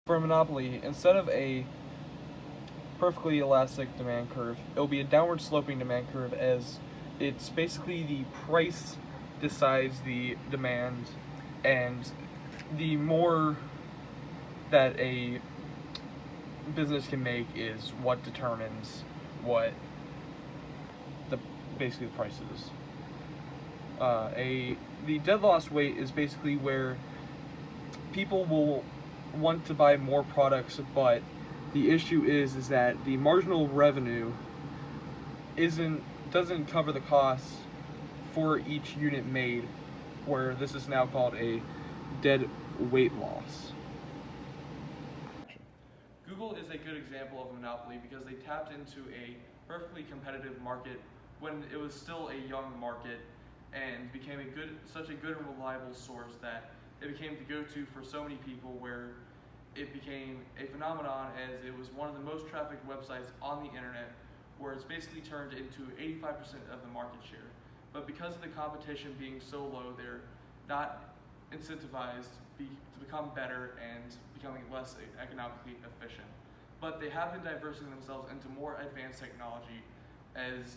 For a monopoly, instead of a perfectly elastic demand curve, it will be a downward sloping demand curve, as it's basically the price decides the demand, and the more that a business can make is what determines what the basically the price is. The dead loss weight is basically where people will want to buy more products, but the issue is that the marginal revenue doesn't cover the costs for each unit made, where this is now called a dead weight loss. Google is a good example of a monopoly because they tapped into a perfectly competitive market when it was still a young market, and became such a good and reliable source that it became the go-to for so many people, where it became a phenomenon as it was one of the most trafficked websites on the internet, where it's basically turned into 85% of the market share. But because of the competition being so low, they're not incentivized to become better and becoming less economically efficient. But they have been diversifying themselves into more advanced technology, as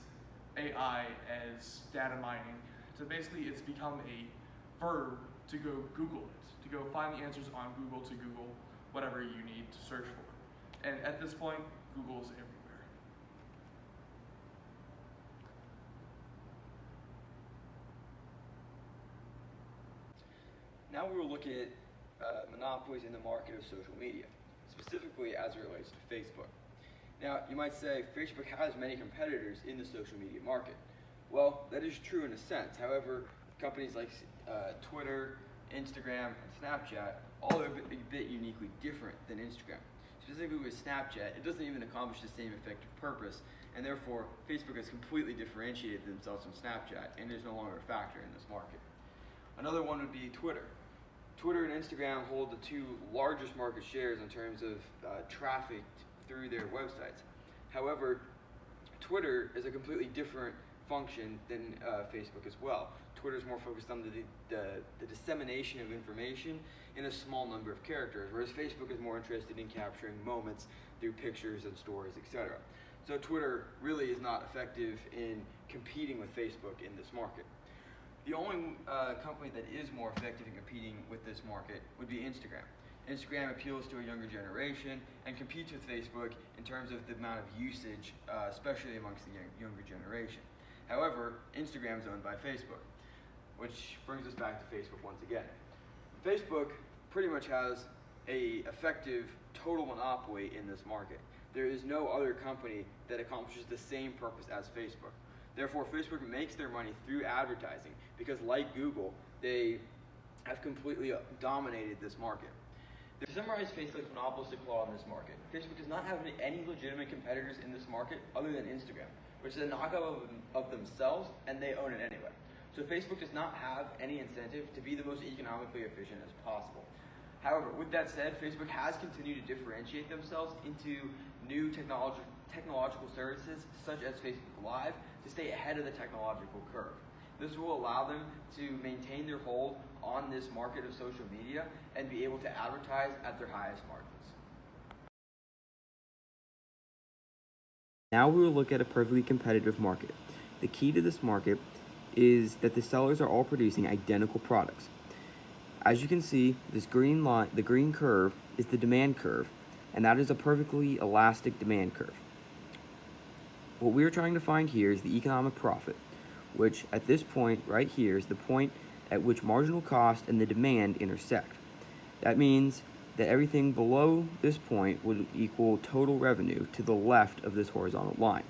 AI, as data mining. So basically it's become a verb to go Google it, to go find the answers on Google, to Google whatever you need to search for. And at this point, Google is everywhere. Now we will look at monopolies in the market of social media, specifically as it relates to Facebook. Now, you might say Facebook has many competitors in the social media market. Well, that is true in a sense. However, companies like Twitter, Instagram, and Snapchat all are a bit uniquely different than Instagram. Specifically with Snapchat, it doesn't even accomplish the same effective purpose, and therefore Facebook has completely differentiated themselves from Snapchat and is no longer a factor in this market. Another one would be Twitter. Twitter and Instagram hold the two largest market shares in terms of traffic through their websites. However, Twitter is a completely different function than Facebook as well. Twitter is more focused on the dissemination of information in a small number of characters, whereas Facebook is more interested in capturing moments through pictures and stories, etc. So Twitter really is not effective in competing with Facebook in this market. The only company that is more effective in competing with this market would be Instagram. Instagram appeals to a younger generation and competes with Facebook in terms of the amount of usage, especially amongst the younger generation. However, Instagram is owned by Facebook, which brings us back to Facebook once again. Facebook pretty much has an effective total monopoly in this market. There is no other company that accomplishes the same purpose as Facebook. Therefore, Facebook makes their money through advertising because, like Google, they have completely dominated this market. To summarize Facebook's monopolistic law in this market, Facebook does not have any legitimate competitors in this market other than Instagram, which is a knockoff of themselves, and they own it anyway. So Facebook does not have any incentive to be the most economically efficient as possible. However, with that said, Facebook has continued to differentiate themselves into new technological services, such as Facebook Live, to stay ahead of the technological curve. This will allow them to maintain their hold on this market of social media and be able to advertise at their highest margins. Now we will look at a perfectly competitive market. The key to this market is that the sellers are all producing identical products. As you can see, this green line, the green curve, is the demand curve, and that is a perfectly elastic demand curve. What we are trying to find here is the economic profit, which at this point right here is the point at which marginal cost and the demand intersect. That means that everything below this point would equal total revenue to the left of this horizontal line.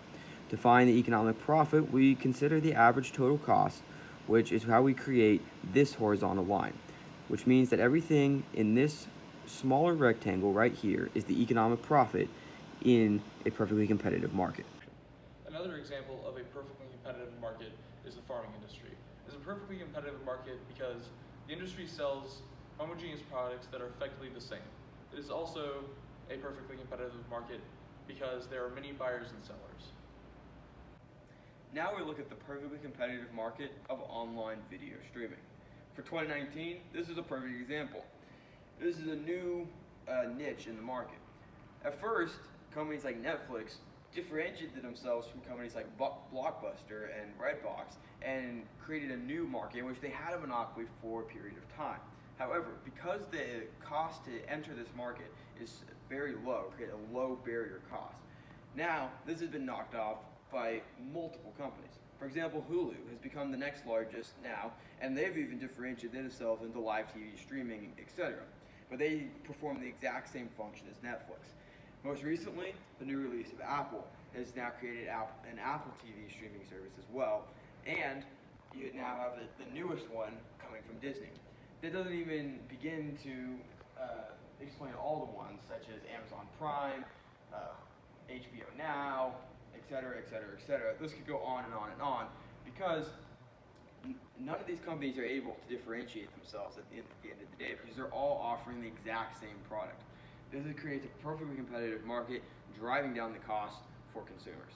To find the economic profit, we consider the average total cost, which is how we create this horizontal line, which means that everything in this smaller rectangle right here is the economic profit in a perfectly competitive market. Another example of a perfectly competitive market is the farming industry. It's a perfectly competitive market because the industry sells homogeneous products that are effectively the same. It is also a perfectly competitive market because there are many buyers and sellers. Now we look at the perfectly competitive market of online video streaming. For 2019, this is a perfect example. This is a new niche in the market. At first, companies like Netflix differentiated themselves from companies like Blockbuster and Redbox and created a new market in which they had a monopoly for a period of time. However, because the cost to enter this market is very low, create a low barrier cost, now this has been knocked off by multiple companies. For example, Hulu has become the next largest now, and they've even differentiated themselves into live TV streaming, etc. But they perform the exact same function as Netflix. Most recently, the new release of Apple has now created an Apple TV streaming service as well, and you now have the newest one coming from Disney. That doesn't even begin to explain all the ones, such as Amazon Prime, HBO Now, etc., etc., etc. This could go on and on and on, because none of these companies are able to differentiate themselves at the end of the day, because they're all offering the exact same product. This creates a perfectly competitive market, driving down the cost for consumers.